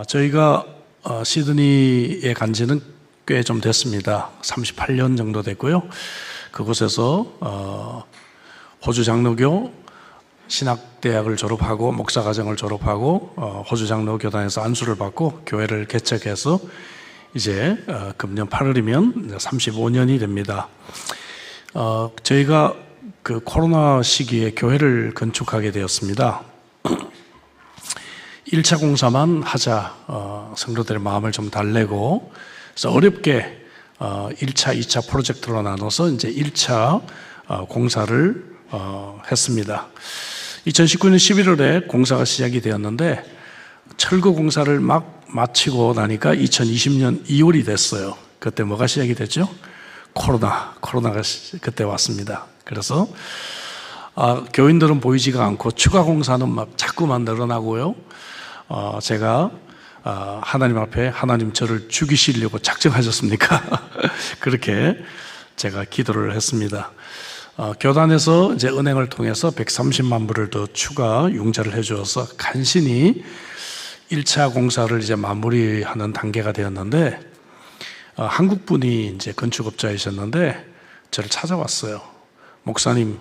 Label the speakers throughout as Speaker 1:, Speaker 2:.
Speaker 1: 저희가 시드니에 간 지는 꽤 좀 됐습니다. 38년 정도 됐고요. 그곳에서 호주 장로교 신학대학을 졸업하고 목사과정을 졸업하고 호주 장로교단에서 안수를 받고 교회를 개척해서 이제 금년 8월이면 35년이 됩니다. 저희가 그 코로나 시기에 교회를 건축하게 되었습니다. 1차 공사만 하자, 성도들의 마음을 좀 달래고, 그래서 어렵게 1차, 2차 프로젝트로 나눠서 이제 1차 공사를 했습니다. 2019년 11월에 공사가 시작이 되었는데, 철거 공사를 막 마치고 나니까 2020년 2월이 됐어요. 그때 뭐가 시작이 됐죠? 코로나가 그때 왔습니다. 그래서 교인들은 보이지가 않고 추가 공사는 막 자꾸만 늘어나고요. 제가 하나님 앞에 하나님 저를 죽이시려고 작정하셨습니까? 그렇게 제가 기도를 했습니다. 교단에서 이제 은행을 통해서 130만 불을 더 추가 융자를 해주어서 간신히 1차 공사를 이제 마무리하는 단계가 되었는데, 한국 분이 이제 건축업자이셨는데 저를 찾아왔어요. 목사님,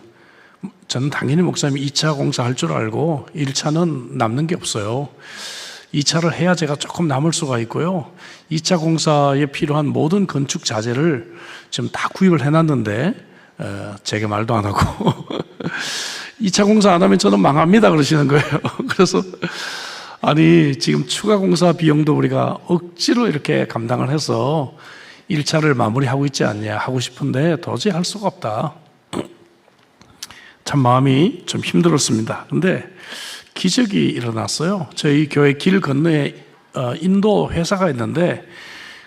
Speaker 1: 저는 당연히 목사님이 2차 공사 할 줄 알고 1차는 남는 게 없어요. 2차를 해야 제가 조금 남을 수가 있고요. 2차 공사에 필요한 모든 건축 자재를 지금 다 구입을 해놨는데 제게 말도 안 하고 2차 공사 안 하면 저는 망합니다 그러시는 거예요. 그래서 아니 지금 추가 공사 비용도 우리가 억지로 이렇게 감당을 해서 1차를 마무리하고 있지 않냐 하고 싶은데 도저히 할 수가 없다. 참 마음이 좀 힘들었습니다. 근데 기적이 일어났어요. 저희 교회 길 건너에 인도 회사가 있는데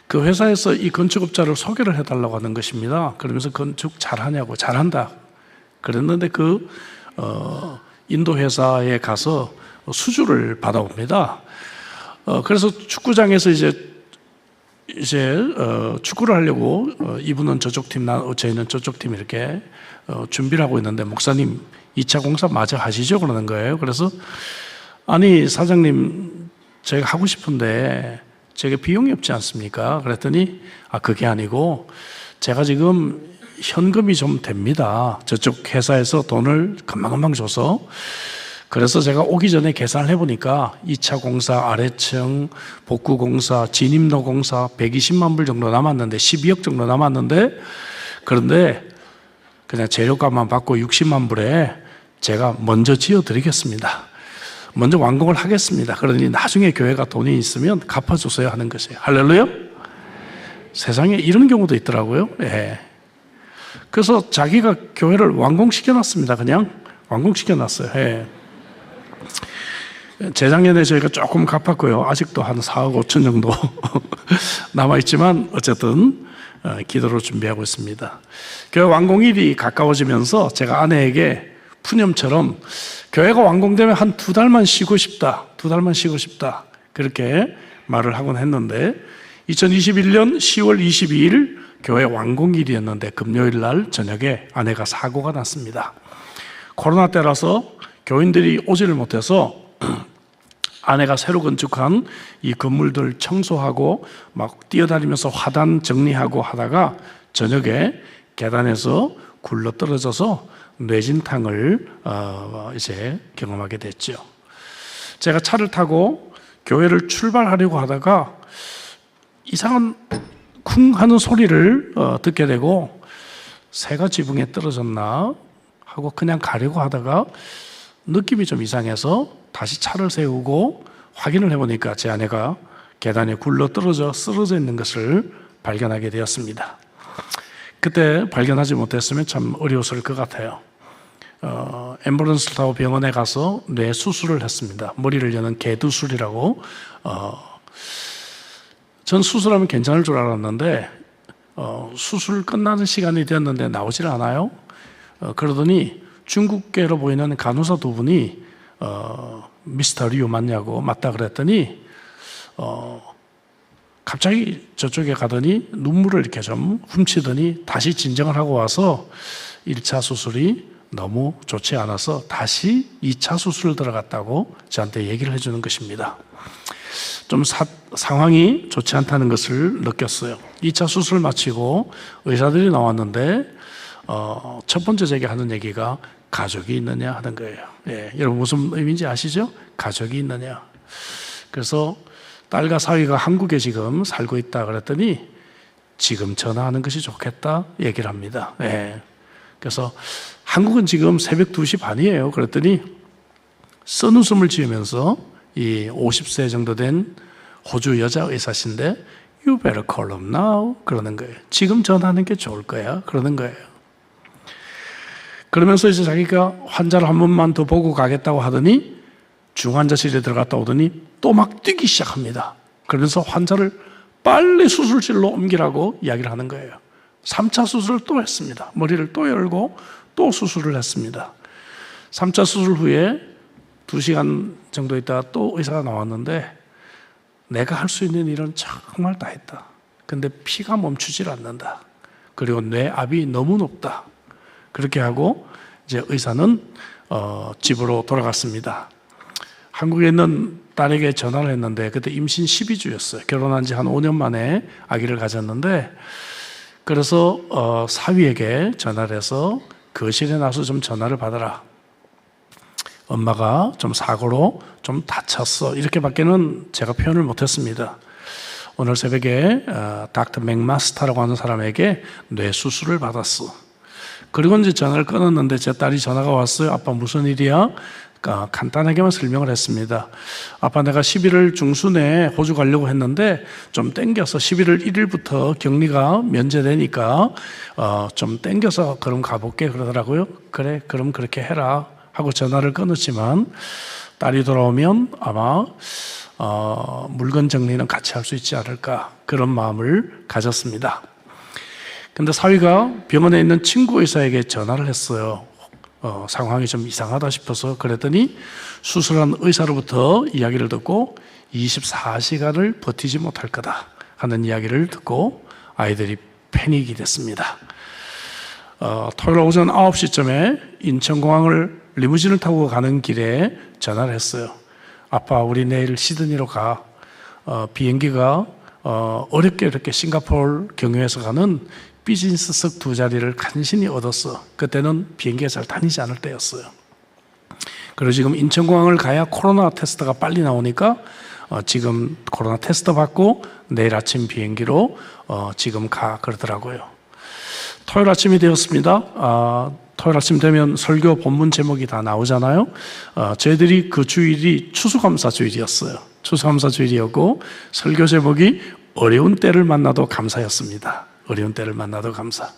Speaker 1: 그 회사에서 이 건축업자를 소개를 해달라고 하는 것입니다. 그러면서 건축 잘하냐고, 잘한다 그랬는데 그 인도 회사에 가서 수주를 받아옵니다. 그래서 축구장에서 이제 축구를 하려고 이분은 저쪽 팀, 저희는 저쪽 팀 이렇게 준비를 하고 있는데 목사님 2차 공사 마저 하시죠 그러는 거예요. 그래서 아니 사장님 제가 하고 싶은데 제게 비용이 없지 않습니까? 그랬더니 그게 아니고 제가 지금 현금이 좀 됩니다. 저쪽 회사에서 돈을 금방금방 줘서. 그래서 제가 오기 전에 계산을 해보니까 2차 공사, 아래층, 복구 공사, 진입로 공사 120만 불 정도 남았는데 12억 정도 남았는데, 그런데 그냥 재료값만 받고 60만 불에 제가 먼저 지어드리겠습니다. 먼저 완공을 하겠습니다. 그러니 나중에 교회가 돈이 있으면 갚아주세요 하는 것이에요. 할렐루야? 세상에 이런 경우도 있더라고요. 예. 그래서 자기가 교회를 완공시켜놨습니다. 그냥 완공시켜놨어요. 예. 재작년에 저희가 조금 갚았고요. 아직도 한 4억 5천 정도 남아있지만 어쨌든 기도로 준비하고 있습니다. 교회 완공일이 가까워지면서 제가 아내에게 푸념처럼 교회가 완공되면 한 2달만 쉬고 싶다. 2달만 쉬고 싶다. 그렇게 말을 하곤 했는데 2021년 10월 22일 교회 완공일이었는데 금요일 날 저녁에 아내가 사고가 났습니다. 코로나 때라서 교인들이 오지를 못해서 아내가 새로 건축한 이 건물들 청소하고 막 뛰어다니면서 화단 정리하고 하다가 저녁에 계단에서 굴러 떨어져서 뇌진탕을 이제 경험하게 됐죠. 제가 차를 타고 교회를 출발하려고 하다가 이상한 쿵 하는 소리를 듣게 되고 새가 지붕에 떨어졌나 하고 그냥 가려고 하다가 느낌이 좀 이상해서 다시 차를 세우고 확인을 해보니까 제 아내가 계단에 굴러 떨어져 쓰러져 있는 것을 발견하게 되었습니다. 그때 발견하지 못했으면 참 어려웠을 것 같아요. 앰뷸런스를 타고 병원에 가서 뇌 수술을 했습니다. 머리를 여는 개두술이라고. 전 수술하면 괜찮을 줄 알았는데 수술 끝나는 시간이 되었는데 나오질 않아요. 그러더니 중국계로 보이는 간호사 두 분이 미스터 류 맞냐고 맞다 그랬더니 갑자기 저쪽에 가더니 눈물을 이렇게 좀 훔치더니 다시 진정을 하고 와서 1차 수술이 너무 좋지 않아서 다시 2차 수술 들어갔다고 저한테 얘기를 해주는 것입니다. 좀 상황이 좋지 않다는 것을 느꼈어요. 2차 수술 마치고 의사들이 나왔는데 첫 번째 제게 하는 얘기가 가족이 있느냐 하는 거예요. 예, 여러분 무슨 의미인지 아시죠? 가족이 있느냐. 그래서 딸과 사위가 한국에 지금 살고 있다 그랬더니 지금 전화하는 것이 좋겠다 얘기를 합니다. 예. 그래서 한국은 지금 새벽 2시 반이에요. 그랬더니 쓴웃음을 지으면서 이 50세 정도 된 호주 여자 의사신데 You better call them now 그러는 거예요. 지금 전화하는 게 좋을 거야 그러는 거예요. 그러면서 이제 자기가 환자를 한 번만 더 보고 가겠다고 하더니 중환자실에 들어갔다 오더니 또 막 뛰기 시작합니다. 그러면서 환자를 빨리 수술실로 옮기라고 이야기를 하는 거예요. 3차 수술을 또 했습니다. 머리를 또 열고 또 수술을 했습니다. 3차 수술 후에 2시간 정도 있다가 또 의사가 나왔는데 내가 할 수 있는 일은 정말 다 했다. 근데 피가 멈추질 않는다. 그리고 뇌압이 너무 높다. 그렇게 하고 이제 의사는 집으로 돌아갔습니다. 한국에 있는 딸에게 전화를 했는데 그때 임신 12주였어요. 결혼한 지 한 5년 만에 아기를 가졌는데 그래서 사위에게 전화를 해서 거실에 나서 좀 전화를 받아라. 엄마가 좀 사고로 좀 다쳤어. 이렇게밖에는 제가 표현을 못했습니다. 오늘 새벽에 닥터 맥마스터라고 하는 사람에게 뇌 수술을 받았어. 그리고 이제 전화를 끊었는데 제 딸이 전화가 왔어요. 아빠 무슨 일이야? 간단하게만 설명을 했습니다. 아빠 내가 11월 중순에 호주 가려고 했는데 좀 땡겨서 11월 1일부터 격리가 면제되니까 좀 땡겨서 그럼 가볼게 그러더라고요. 그래 그럼 그렇게 해라 하고 전화를 끊었지만 딸이 돌아오면 아마 물건 정리는 같이 할 수 있지 않을까 그런 마음을 가졌습니다. 근데 사위가 병원에 있는 친구 의사에게 전화를 했어요. 상황이 좀 이상하다 싶어서 그랬더니 수술한 의사로부터 이야기를 듣고 24시간을 버티지 못할 거다 하는 이야기를 듣고 아이들이 패닉이 됐습니다. 토요일 오전 9시쯤에 인천공항을 리무진을 타고 가는 길에 전화를 했어요. 아빠 우리 내일 시드니로 가. 비행기가 어렵게 싱가포르 경유해서 가는 비즈니스석 2자리를 간신히 얻었어. 그때는 비행기가 잘 다니지 않을 때였어요. 그리고 지금 인천공항을 가야 코로나 테스트가 빨리 나오니까 지금 코로나 테스트 받고 내일 아침 비행기로 지금 가 그러더라고요. 토요일 아침이 되었습니다. 토요일 아침 되면 설교 본문 제목이 다 나오잖아요. 저희들이 그 주일이 추수감사 주일이었어요. 추수감사 주일이었고 설교 제목이 어려운 때를 만나도 감사였습니다. 어려운 때를 만나도 감사.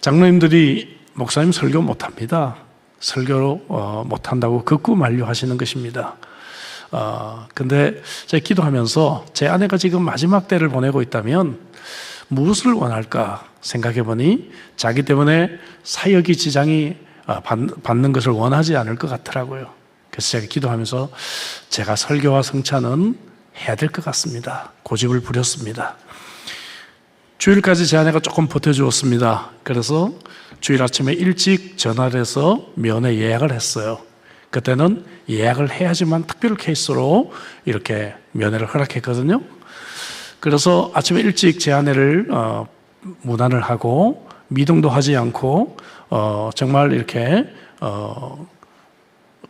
Speaker 1: 장로님들이 목사님 설교 못합니다. 설교 못한다고 극구 만류하시는 것입니다. 근데 제가 기도하면서 제 아내가 지금 마지막 때를 보내고 있다면 무엇을 원할까 생각해 보니 자기 때문에 사역이 지장이 받는 것을 원하지 않을 것 같더라고요. 그래서 제가 기도하면서 제가 설교와 성찬은 해야 될 것 같습니다. 고집을 부렸습니다. 주일까지 제 아내가 조금 버텨주었습니다. 그래서 주일 아침에 일찍 전화를 해서 면회 예약을 했어요. 그때는 예약을 해야지만 특별 케이스로 이렇게 면회를 허락했거든요. 그래서 아침에 일찍 제 아내를 문안을 하고 미동도 하지 않고 정말 이렇게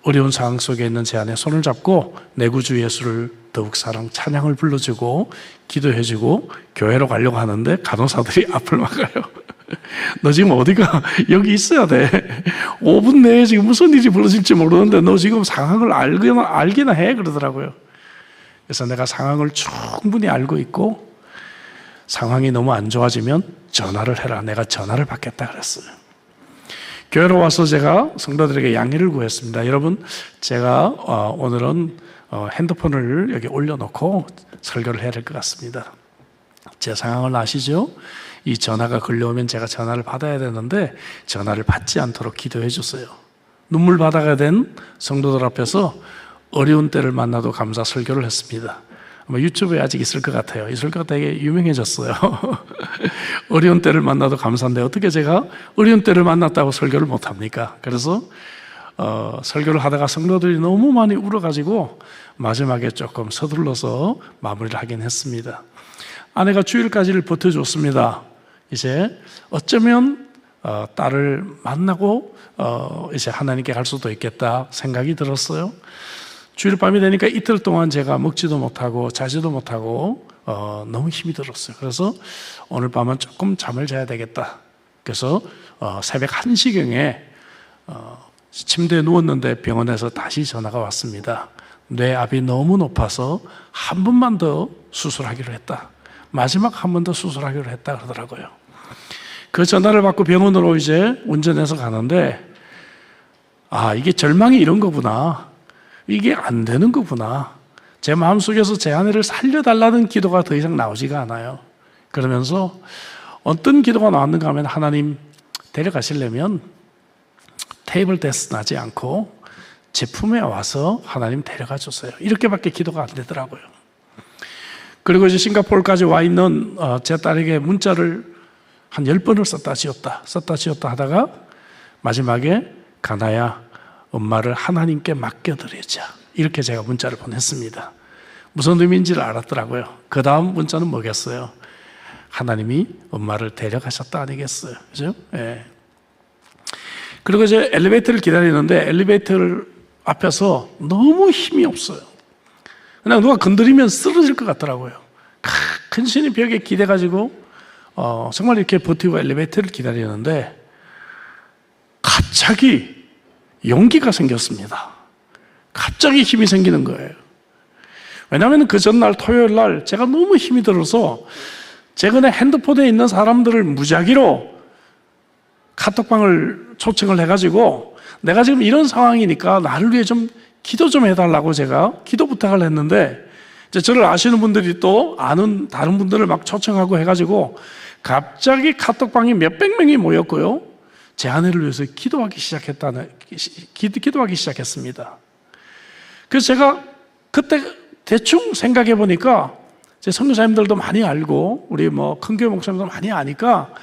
Speaker 1: 어려운 상황 속에 있는 제 아내 손을 잡고 내 구주 예수를 더욱 사랑 찬양을 불러주고 기도해주고 교회로 가려고 하는데 간호사들이 앞을 막아요. 너 지금 어디가? 여기 있어야 돼. 5분 내에 지금 무슨 일이 벌어질지 모르는데 너 지금 상황을 알기나 해 그러더라고요. 그래서 내가 상황을 충분히 알고 있고 상황이 너무 안 좋아지면 전화를 해라. 내가 전화를 받겠다 그랬어요. 교회로 와서 제가 성도들에게 양해를 구했습니다. 여러분, 제가 오늘은 핸드폰을 여기 올려놓고 설교를 해야 될 것 같습니다. 제 상황을 아시죠? 이 전화가 걸려오면 제가 전화를 받아야 되는데 전화를 받지 않도록 기도해 주세요. 눈물바다가 된 성도들 앞에서 어려운 때를 만나도 감사 설교를 했습니다. 아마 유튜브에 아직 있을 것 같아요. 이 설교가 되게 유명해졌어요. 어려운 때를 만나도 감사한데 어떻게 제가 어려운 때를 만났다고 설교를 못합니까? 그래서 설교를 하다가 성도들이 너무 많이 울어가지고 마지막에 조금 서둘러서 마무리를 하긴 했습니다. 아내가 주일까지를 버텨줬습니다. 이제 어쩌면 딸을 만나고 이제 하나님께 갈 수도 있겠다 생각이 들었어요. 주일 밤이 되니까 이틀 동안 제가 먹지도 못하고 자지도 못하고 너무 힘이 들었어요. 그래서 오늘 밤은 조금 잠을 자야 되겠다. 그래서 새벽 1시경에 침대에 누웠는데 병원에서 다시 전화가 왔습니다. 뇌압이 너무 높아서 한 번만 더 수술하기로 했다. 마지막 한 번 더 수술하기로 했다 그러더라고요. 그 전화를 받고 병원으로 이제 운전해서 가는데 이게 절망이 이런 거구나. 이게 안 되는 거구나. 제 마음속에서 제 아내를 살려달라는 기도가 더 이상 나오지가 않아요. 그러면서 어떤 기도가 나왔는가 하면 하나님 데려가시려면 테이블 데스 나지 않고 제 품에 와서 하나님 데려가 줬어요. 이렇게밖에 기도가 안 되더라고요. 그리고 이제 싱가포르까지 와 있는 제 딸에게 문자를 한 10번을 썼다 지웠다 하다가 마지막에 가나야 엄마를 하나님께 맡겨드리자 이렇게 제가 문자를 보냈습니다. 무슨 의미인지를 알았더라고요. 그 다음 문자는 뭐겠어요? 하나님이 엄마를 데려가셨다 아니겠어요? 그죠? 예. 그리고 이제 엘리베이터를 기다리는데 엘리베이터를 앞에서 너무 힘이 없어요. 그냥 누가 건드리면 쓰러질 것 같더라고요. 근신이 벽에 기대가지고 정말 이렇게 버티고 엘리베이터를 기다리는데 갑자기 용기가 생겼습니다. 갑자기 힘이 생기는 거예요. 왜냐하면 그 전날 토요일 날 제가 너무 힘이 들어서 최근에 핸드폰에 있는 사람들을 무작위로 카톡방을 초청을 해가지고 내가 지금 이런 상황이니까 나를 위해 좀 기도 좀 해달라고 제가 기도 부탁을 했는데 이제 저를 아시는 분들이 또 아는 다른 분들을 막 초청하고 해가지고 갑자기 카톡방이 몇백 명이 모였고요. 제 아내를 위해서 기도하기 시작했습니다. 그래서 제가 그때 대충 생각해 보니까 제 선교사님들도 많이 알고 우리 큰 교회 목사님도 많이 아니까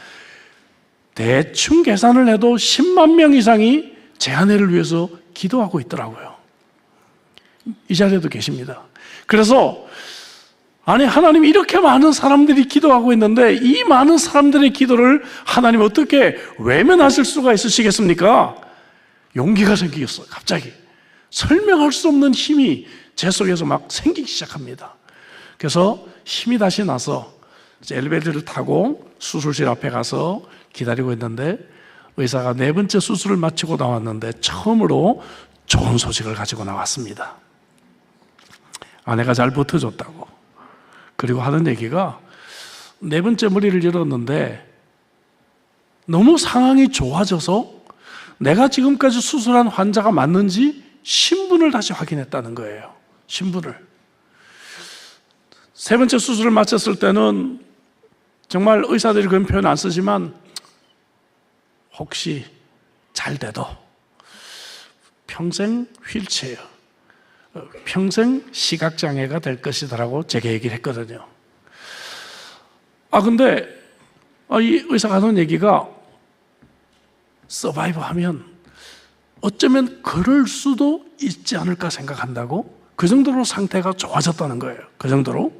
Speaker 1: 대충 계산을 해도 10만 명 이상이 제 아내를 위해서 기도하고 있더라고요. 이 자리에도 계십니다. 그래서 아니 하나님 이렇게 많은 사람들이 기도하고 있는데 이 많은 사람들의 기도를 하나님 어떻게 외면하실 수가 있으시겠습니까? 용기가 생기겠어요. 갑자기 설명할 수 없는 힘이 제 속에서 막 생기기 시작합니다. 그래서 힘이 다시 나서 이제 엘리베이터를 타고 수술실 앞에 가서 기다리고 있는데 의사가 4번째 수술을 마치고 나왔는데 처음으로 좋은 소식을 가지고 나왔습니다. 아내가 잘 버텨줬다고. 그리고 하는 얘기가 4번째 머리를 열었는데 너무 상황이 좋아져서 내가 지금까지 수술한 환자가 맞는지 신분을 다시 확인했다는 거예요. 신분을. 3번째 수술을 마쳤을 때는 정말 의사들이 그런 표현 안 쓰지만 혹시 잘 돼도 평생 휠체어, 평생 시각장애가 될 것이다라고 제게 얘기를 했거든요. 근데 이 의사가 하는 얘기가 서바이브 하면 어쩌면 그럴 수도 있지 않을까 생각한다고 그 정도로 상태가 좋아졌다는 거예요. 그 정도로.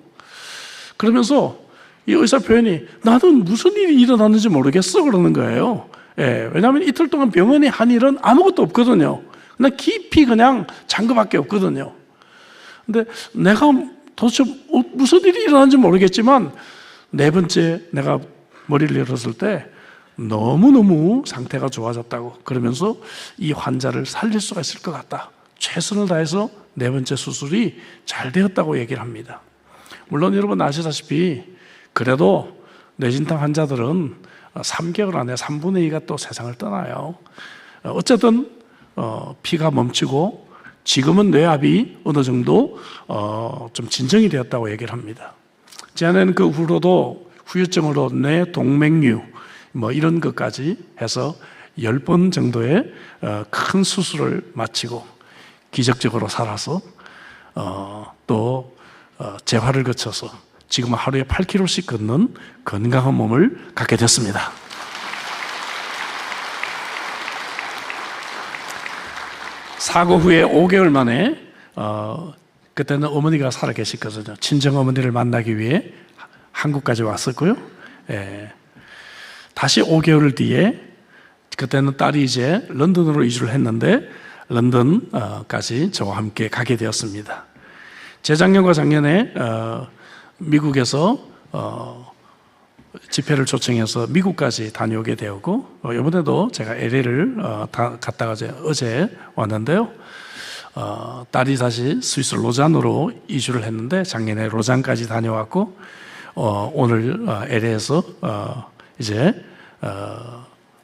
Speaker 1: 그러면서 이 의사 표현이 나는 무슨 일이 일어났는지 모르겠어 그러는 거예요. 왜냐하면 이틀 동안 병원에 한 일은 아무것도 없거든요. 그냥 깊이 그냥 잔 것밖에 없거든요. 근데 내가 도대체 무슨 일이 일어났는지 모르겠지만 4번째 내가 머리를 열었을 때 너무너무 상태가 좋아졌다고 그러면서 이 환자를 살릴 수가 있을 것 같다. 최선을 다해서 4번째 수술이 잘 되었다고 얘기를 합니다. 물론 여러분 아시다시피 그래도 뇌진탕 환자들은 3개월 안에 3분의 2가 또 세상을 떠나요. 어쨌든 피가 멈추고 지금은 뇌압이 어느 정도 좀 진정이 되었다고 얘기를 합니다. 제 아내는 그 후로도 후유증으로 뇌 동맥류 이런 것까지 해서 10번 정도의 큰 수술을 마치고 기적적으로 살아서 또 재활을 거쳐서 지금 하루에 8km씩 걷는 건강한 몸을 갖게 됐습니다. 사고 후에 5개월 만에 그때는 어머니가 살아 계셨거든요. 친정 어머니를 만나기 위해 한국까지 왔었고요. 예. 다시 5개월 뒤에 그때는 딸이 이제 런던으로 이주를 했는데 런던까지 저와 함께 가게 되었습니다. 재작년과 작년에 미국에서 집회를 초청해서 미국까지 다녀오게 되었고 이번에도 제가 LA를 갔다가 어제 왔는데요. 딸이 다시 스위스 로잔으로 이주를 했는데 작년에 로잔까지 다녀왔고 오늘 LA에서 이제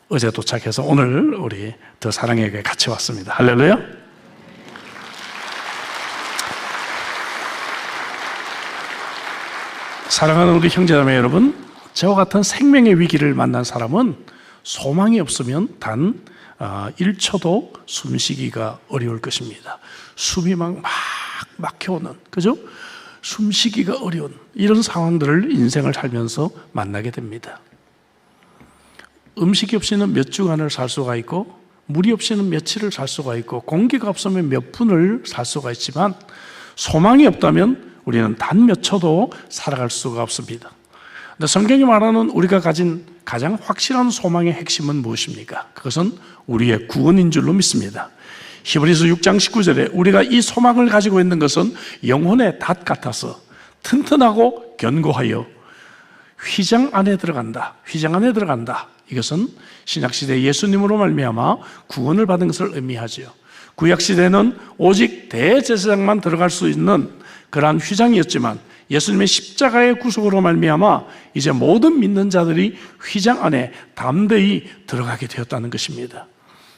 Speaker 1: 어제 도착해서 오늘 우리 더 사랑의 교회 같이 왔습니다. 할렐루야. 사랑하는 우리 형제자매 여러분, 저와 같은 생명의 위기를 만난 사람은 소망이 없으면 단 1초도 숨쉬기가 어려울 것입니다. 숨이 막 막혀오는, 그죠? 숨쉬기가 어려운 이런 상황들을 인생을 살면서 만나게 됩니다. 음식이 없이는 몇 주간을 살 수가 있고 물이 없이는 며칠을 살 수가 있고 공기가 없으면 몇 분을 살 수가 있지만 소망이 없다면 우리는 단 몇 초도 살아갈 수가 없습니다. 근데 성경이 말하는 우리가 가진 가장 확실한 소망의 핵심은 무엇입니까? 그것은 우리의 구원인 줄로 믿습니다. 히브리서 6장 19절에 우리가 이 소망을 가지고 있는 것은 영혼의 닷 같아서 튼튼하고 견고하여 휘장 안에 들어간다. 휘장 안에 들어간다. 이것은 신약시대 예수님으로 말미암아 구원을 받은 것을 의미하지요. 구약시대는 오직 대제사장만 들어갈 수 있는 그러한 휘장이었지만 예수님의 십자가의 구속으로 말미암아 이제 모든 믿는 자들이 휘장 안에 담대히 들어가게 되었다는 것입니다.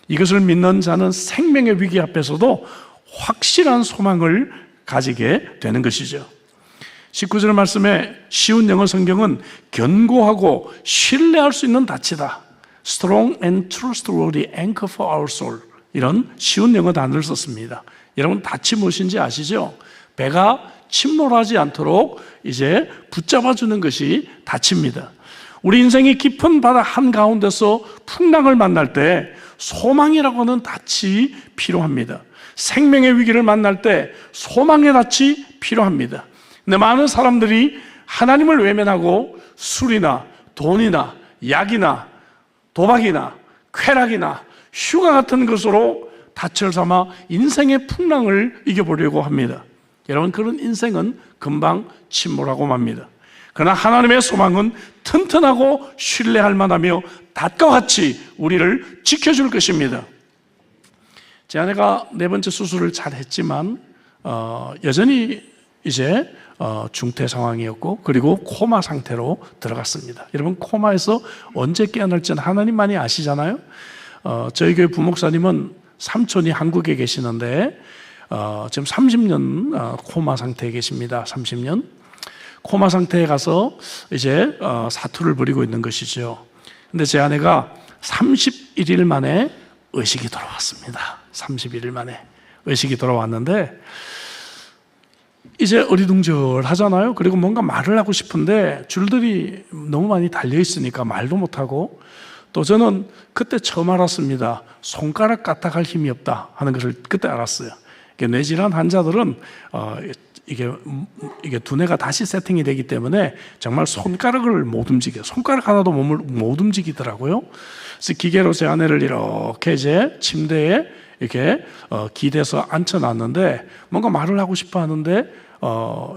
Speaker 1: 이것을 믿는 자는 생명의 위기 앞에서도 확실한 소망을 가지게 되는 것이죠. 19절 말씀에 쉬운 영어 성경은 견고하고 신뢰할 수 있는 닻이다. Strong and trustworthy anchor for our soul. 이런 쉬운 영어 단어를 썼습니다. 여러분 닻이 무엇인지 아시죠? 배가 침몰하지 않도록 이제 붙잡아주는 것이 닻입니다. 우리 인생이 깊은 바다 한가운데서 풍랑을 만날 때 소망이라고 하는 닻이 필요합니다. 생명의 위기를 만날 때 소망의 닻이 필요합니다. 근데 많은 사람들이 하나님을 외면하고 술이나 돈이나 약이나 도박이나 쾌락이나 휴가 같은 것으로 닻을 삼아 인생의 풍랑을 이겨보려고 합니다. 여러분 그런 인생은 금방 침몰하고 맙니다. 그러나 하나님의 소망은 튼튼하고 신뢰할 만하며 닷과 같이 우리를 지켜줄 것입니다. 제 아내가 4번째 수술을 잘 했지만 여전히 이제 중퇴 상황이었고 그리고 코마 상태로 들어갔습니다. 여러분 코마에서 언제 깨어날지는 하나님만이 아시잖아요. 저희 교회 부목사님은 삼촌이 한국에 계시는데 지금 30년 코마 상태에 계십니다. 30년 코마 상태에 가서 이제 사투를 벌이고 있는 것이죠. 근데 제 아내가 31일 만에 의식이 돌아왔습니다. 31일 만에 의식이 돌아왔는데 이제 어리둥절하잖아요. 그리고 뭔가 말을 하고 싶은데 줄들이 너무 많이 달려 있으니까 말도 못하고 또 저는 그때 처음 알았습니다. 손가락 까딱할 힘이 없다 하는 것을 그때 알았어요. 뇌질환 환자들은 이게 두뇌가 다시 세팅이 되기 때문에 정말 손가락을 못 움직여요. 손가락 하나도 몸을 못 움직이더라고요. 그래서 기계로 제 아내를 이렇게 이제 침대에 이렇게 기대서 앉혀놨는데 뭔가 말을 하고 싶어 하는데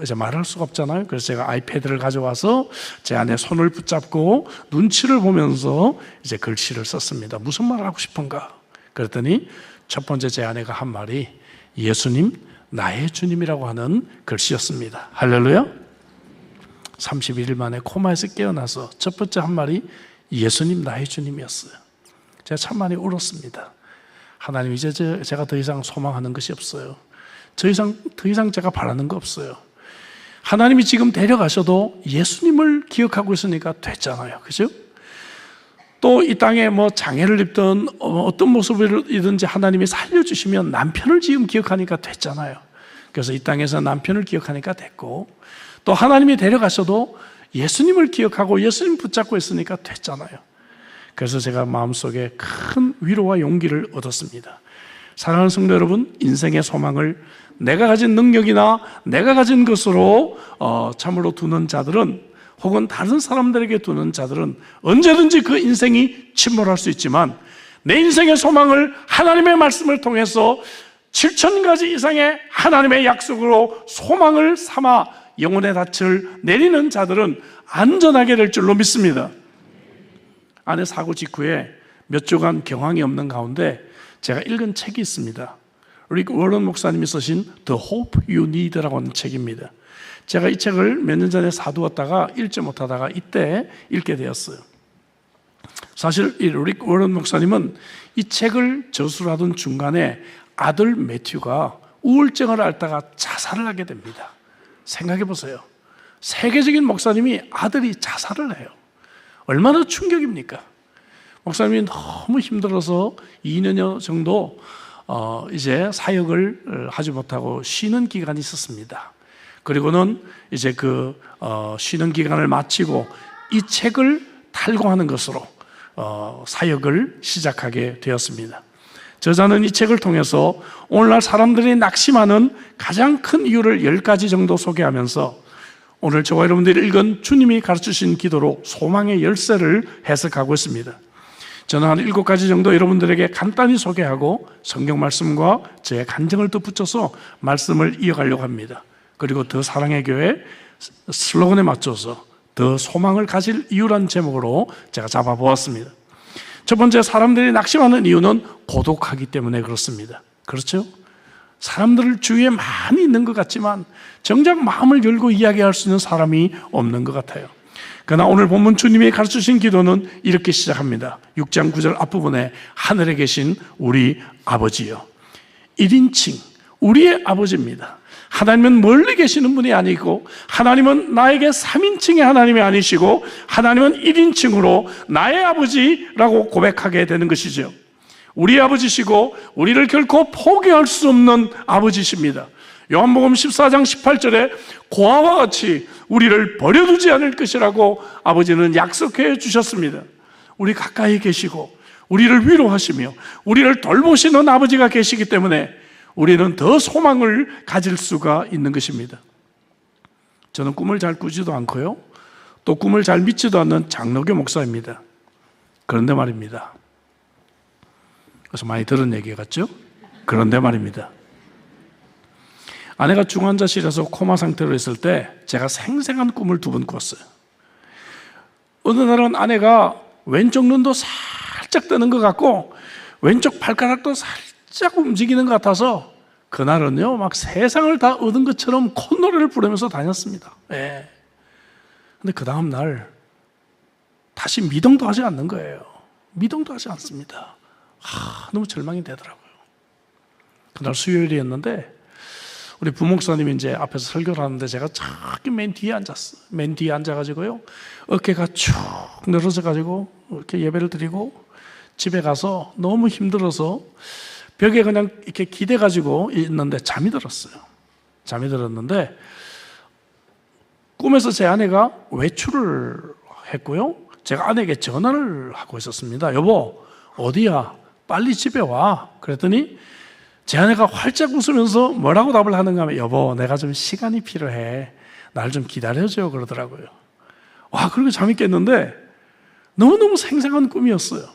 Speaker 1: 이제 말할 수가 없잖아요. 그래서 제가 아이패드를 가져와서 제 아내 손을 붙잡고 눈치를 보면서 이제 글씨를 썼습니다. 무슨 말을 하고 싶은가? 그랬더니 첫 번째 제 아내가 한 말이 예수님 나의 주님이라고 하는 글씨였습니다. 할렐루야. 31일 만에 코마에서 깨어나서 첫 번째 한 말이 예수님 나의 주님이었어요. 제가 참 많이 울었습니다. 하나님 이제 제가 더 이상 소망하는 것이 없어요. 더 이상 제가 바라는 거 없어요. 하나님이 지금 데려가셔도 예수님을 기억하고 있으니까 됐잖아요. 그죠? 또 이 땅에 뭐 장애를 입든 어떤 모습이든지 하나님이 살려주시면 남편을 지금 기억하니까 됐잖아요. 그래서 이 땅에서 남편을 기억하니까 됐고 또 하나님이 데려가셔도 예수님을 기억하고 예수님 붙잡고 있으니까 됐잖아요. 그래서 제가 마음속에 큰 위로와 용기를 얻었습니다. 사랑하는 성도 여러분, 인생의 소망을 내가 가진 능력이나 내가 가진 것으로 참으로 두는 자들은, 혹은 다른 사람들에게 두는 자들은 언제든지 그 인생이 침몰할 수 있지만, 내 인생의 소망을 하나님의 말씀을 통해서 7,000가지 이상의 하나님의 약속으로 소망을 삼아 영혼의 닻을 내리는 자들은 안전하게 될 줄로 믿습니다. 아내 사고 직후에 몇 주간 경황이 없는 가운데 제가 읽은 책이 있습니다. 릭 워런 목사님이 쓰신 The Hope You Need라고 하는 책입니다. 제가 이 책을 몇 년 전에 사두었다가 읽지 못하다가 이때 읽게 되었어요. 사실 이 릭 워런 목사님은 이 책을 저술하던 중간에 아들 매튜가 우울증을 앓다가 자살을 하게 됩니다. 생각해 보세요. 세계적인 목사님이 아들이 자살을 해요. 얼마나 충격입니까? 목사님이 너무 힘들어서 2년여 정도 이제 사역을 하지 못하고 쉬는 기간이 있었습니다. 그리고는 이제 그 쉬는 기간을 마치고 이 책을 탈고하는 것으로 사역을 시작하게 되었습니다. 저자는 이 책을 통해서 오늘날 사람들이 낙심하는 가장 큰 이유를 10가지 정도 소개하면서 오늘 저와 여러분들이 읽은 주님이 가르치신 기도로 소망의 열쇠를 해석하고 있습니다. 저는 한 7가지 정도 여러분들에게 간단히 소개하고 성경 말씀과 제 간증을 덧붙여서 말씀을 이어가려고 합니다. 그리고 더 사랑의 교회 슬로건에 맞춰서 더 소망을 가질 이유란 제목으로 제가 잡아보았습니다. 첫 번째, 사람들이 낙심하는 이유는 고독하기 때문에 그렇습니다. 그렇죠? 사람들 주위에 많이 있는 것 같지만 정작 마음을 열고 이야기할 수 있는 사람이 없는 것 같아요. 그러나 오늘 본문 주님이 가르치신 기도는 이렇게 시작합니다. 6장 9절 앞부분에 하늘에 계신 우리 아버지요. 1인칭 우리의 아버지입니다. 하나님은 멀리 계시는 분이 아니고 하나님은 나에게 3인칭의 하나님이 아니시고 하나님은 1인칭으로 나의 아버지라고 고백하게 되는 것이죠. 우리 아버지시고 우리를 결코 포기할 수 없는 아버지십니다. 요한복음 14장 18절에 고아와 같이 우리를 버려두지 않을 것이라고 아버지는 약속해 주셨습니다. 우리 가까이 계시고 우리를 위로하시며 우리를 돌보시는 아버지가 계시기 때문에 우리는 더 소망을 가질 수가 있는 것입니다. 저는 꿈을 잘 꾸지도 않고요, 또 꿈을 잘 믿지도 않는 장로교 목사입니다. 그런데 말입니다. 그래서 많이 들은 얘기 같죠? 그런데 말입니다. 아내가 중환자실에서 코마 상태로 있을 때 제가 생생한 꿈을 2번 꿨어요. 어느 날은 아내가 왼쪽 눈도 살짝 뜨는 것 같고 왼쪽 발가락도 살짝 움직이는 것 같아서 그날은요 막 세상을 다 얻은 것처럼 콧노래를 부르면서 다녔습니다. 예. 근데 그 다음 날 다시 미동도 하지 않는 거예요. 미동도 하지 않습니다. 너무 절망이 되더라고요. 그날 수요일이었는데 우리 부목사님이 이제 앞에서 설교를 하는데 제가 저기 맨 뒤에 앉았어요. 맨 뒤에 앉아가지고요, 어깨가 쭉 늘어져가지고 이렇게 예배를 드리고 집에 가서 너무 힘들어서 벽에 그냥 이렇게 기대가지고 있는데 잠이 들었어요. 잠이 들었는데 꿈에서 제 아내가 외출을 했고요, 제가 아내에게 전화를 하고 있었습니다. 여보, 어디야? 빨리 집에 와. 그랬더니 제 아내가 활짝 웃으면서 뭐라고 답을 하는가 하면, 여보, 내가 좀 시간이 필요해. 날 좀 기다려줘. 그러더라고요. 와, 그렇게 잠이 깼는데 너무너무 생생한 꿈이었어요.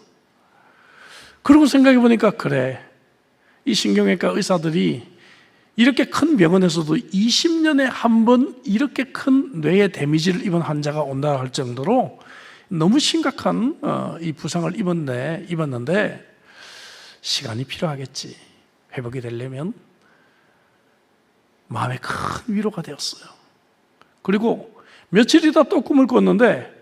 Speaker 1: 그러고 생각해 보니까 그래, 이 신경외과 의사들이 이렇게 큰 병원에서도 20년에 한 번 이렇게 큰 뇌의 데미지를 입은 환자가 온다 할 정도로 너무 심각한 이 부상을 입었는데 시간이 필요하겠지. 회복이 되려면. 마음에 큰 위로가 되었어요. 그리고 며칠 있다 또 꿈을 꿨는데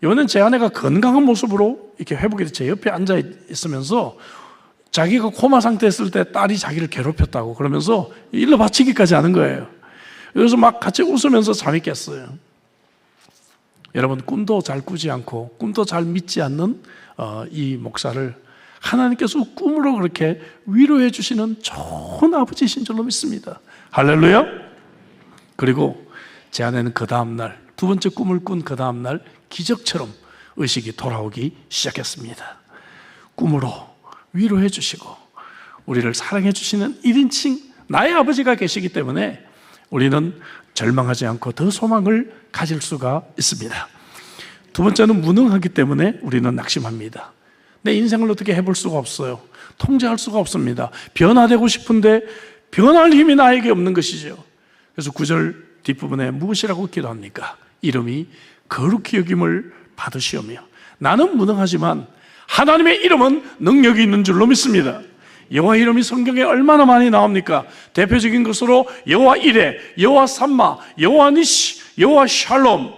Speaker 1: 이번엔 제 아내가 건강한 모습으로 이렇게 회복이 돼 제 옆에 앉아 있으면서 자기가 코마 상태였을 때 딸이 자기를 괴롭혔다고 그러면서 일러 바치기까지 하는 거예요. 그래서 막 같이 웃으면서 잠이 깼어요. 여러분, 꿈도 잘 꾸지 않고 꿈도 잘 믿지 않는 이 목사를 하나님께서 꿈으로 그렇게 위로해 주시는 좋은 아버지신 줄로 믿습니다. 할렐루야. 그리고 제 아내는 그 다음날, 2번째 꿈을 꾼 그 다음날 기적처럼 의식이 돌아오기 시작했습니다. 꿈으로 위로해 주시고 우리를 사랑해 주시는 1인칭 나의 아버지가 계시기 때문에 우리는 절망하지 않고 더 소망을 가질 수가 있습니다. 두 번째는 무능하기 때문에 우리는 낙심합니다. 내 인생을 어떻게 해볼 수가 없어요. 통제할 수가 없습니다. 변화되고 싶은데 변할 힘이 나에게 없는 것이죠. 그래서 9절 뒷부분에 무엇이라고 기도합니까? 이름이 거룩히 여김을 받으시오며. 나는 무능하지만 하나님의 이름은 능력이 있는 줄로 믿습니다. 여호와 이름이 성경에 얼마나 많이 나옵니까? 대표적인 것으로 여호와 이레, 여호와 삼마, 여호와 니시, 여호와 샬롬.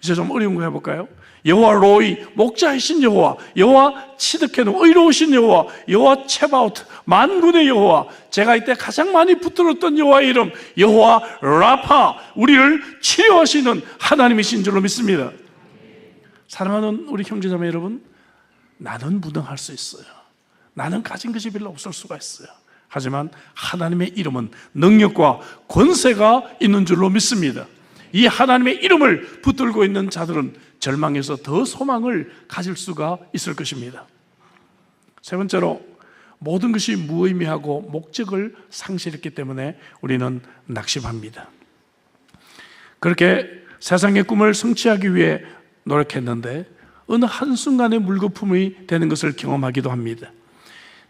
Speaker 1: 이제 좀 어려운 거 해볼까요? 여호와 로이, 목자이신 여호와, 여호와 치드케누, 의로우신 여호와, 여호와 체바우트, 만군의 여호와. 제가 이때 가장 많이 붙들었던 여호와의 이름, 여호와 라파, 우리를 치료하시는 하나님이신 줄로 믿습니다. 사랑하는 우리 형제자매 여러분, 나는 무능할 수 있어요. 나는 가진 것이 별로 없을 수가 있어요. 하지만 하나님의 이름은 능력과 권세가 있는 줄로 믿습니다. 이 하나님의 이름을 붙들고 있는 자들은 절망에서 더 소망을 가질 수가 있을 것입니다. 세 번째로, 모든 것이 무의미하고 목적을 상실했기 때문에 우리는 낙심합니다. 그렇게 세상의 꿈을 성취하기 위해 노력했는데 어느 한순간에 물거품이 되는 것을 경험하기도 합니다.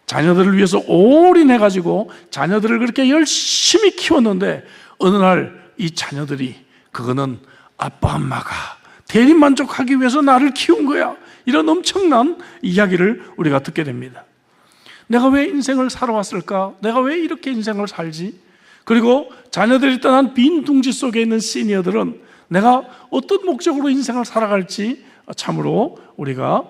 Speaker 1: 자녀들을 위해서 올인해가지고 자녀들을 그렇게 열심히 키웠는데 어느 날 이 자녀들이, 그거는 아빠 엄마가 대리만족하기 위해서 나를 키운 거야, 이런 엄청난 이야기를 우리가 듣게 됩니다. 내가 왜 인생을 살아왔을까? 내가 왜 이렇게 인생을 살지? 그리고 자녀들이 떠난 빈 둥지 속에 있는 시니어들은 내가 어떤 목적으로 인생을 살아갈지 참으로 우리가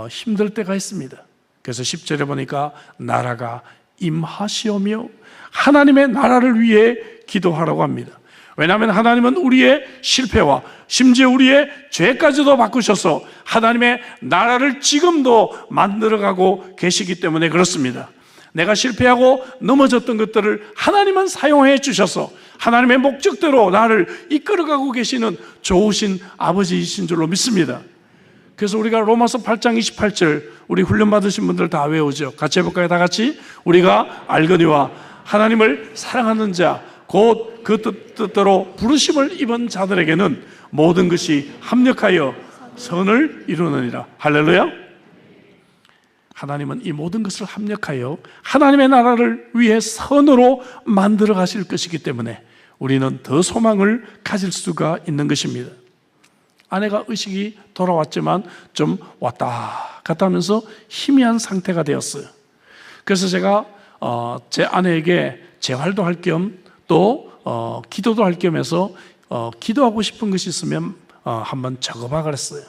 Speaker 1: 힘들 때가 있습니다. 그래서 10절에 보니까 나라가 임하시오며 하나님의 나라를 위해 기도하라고 합니다. 왜냐하면 하나님은 우리의 실패와 심지어 우리의 죄까지도 바꾸셔서 하나님의 나라를 지금도 만들어가고 계시기 때문에 그렇습니다. 내가 실패하고 넘어졌던 것들을 하나님은 사용해 주셔서 하나님의 목적대로 나를 이끌어가고 계시는 좋으신 아버지이신 줄로 믿습니다. 그래서 우리가 로마서 8장 28절 우리 훈련 받으신 분들 다 외우죠. 같이 해볼까요? 다 같이. 우리가 알거니와 하나님을 사랑하는 자 곧 그 뜻대로 부르심을 입은 자들에게는 모든 것이 합력하여 선을 이루느니라. 할렐루야. 하나님은 이 모든 것을 합력하여 하나님의 나라를 위해 선으로 만들어 가실 것이기 때문에 우리는 더 소망을 가질 수가 있는 것입니다. 아내가 의식이 돌아왔지만 좀 왔다 갔다 하면서 희미한 상태가 되었어요. 그래서 제가 제 아내에게 재활도 할 겸 또 기도도 할 겸 해서 기도하고 싶은 것이 있으면 한번 적어봐 그랬어요.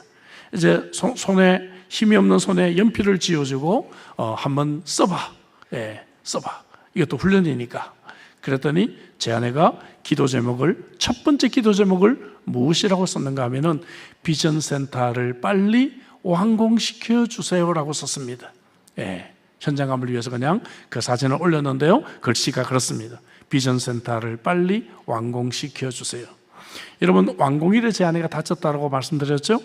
Speaker 1: 이제 손에 힘이 없는 손에 연필을 쥐어주고 한번 써봐. 예, 써봐. 이것도 훈련이니까. 그랬더니 제 아내가 기도 제목을, 첫 번째 기도 제목을 무엇이라고 썼는가 하면은 비전센터를 빨리 완공시켜 주세요라고 썼습니다. 예, 현장감을 위해서 그냥 그 사진을 올렸는데요, 글씨가 그렇습니다. 비전센터를 빨리 완공시켜 주세요. 여러분, 완공일에 제 아내가 다쳤다고 말씀드렸죠?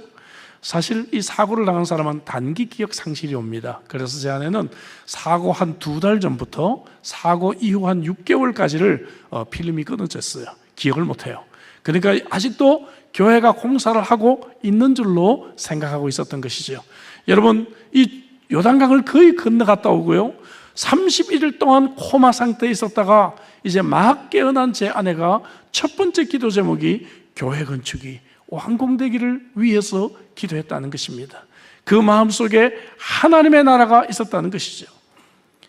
Speaker 1: 사실 이 사고를 당한 사람은 단기 기억 상실이 옵니다. 그래서 제 아내는 사고 한 2달 전부터 사고 이후 한 6개월까지를 필름이 끊어졌어요. 기억을 못해요. 그러니까 아직도 교회가 공사를 하고 있는 줄로 생각하고 있었던 것이죠. 여러분, 이 요단강을 거의 건너갔다 오고요, 31일 동안 코마 상태에 있었다가 이제 막 깨어난 제 아내가 첫 번째 기도 제목이 교회 건축이 완공되기를 위해서 기도했다는 것입니다. 그 마음속에 하나님의 나라가 있었다는 것이죠.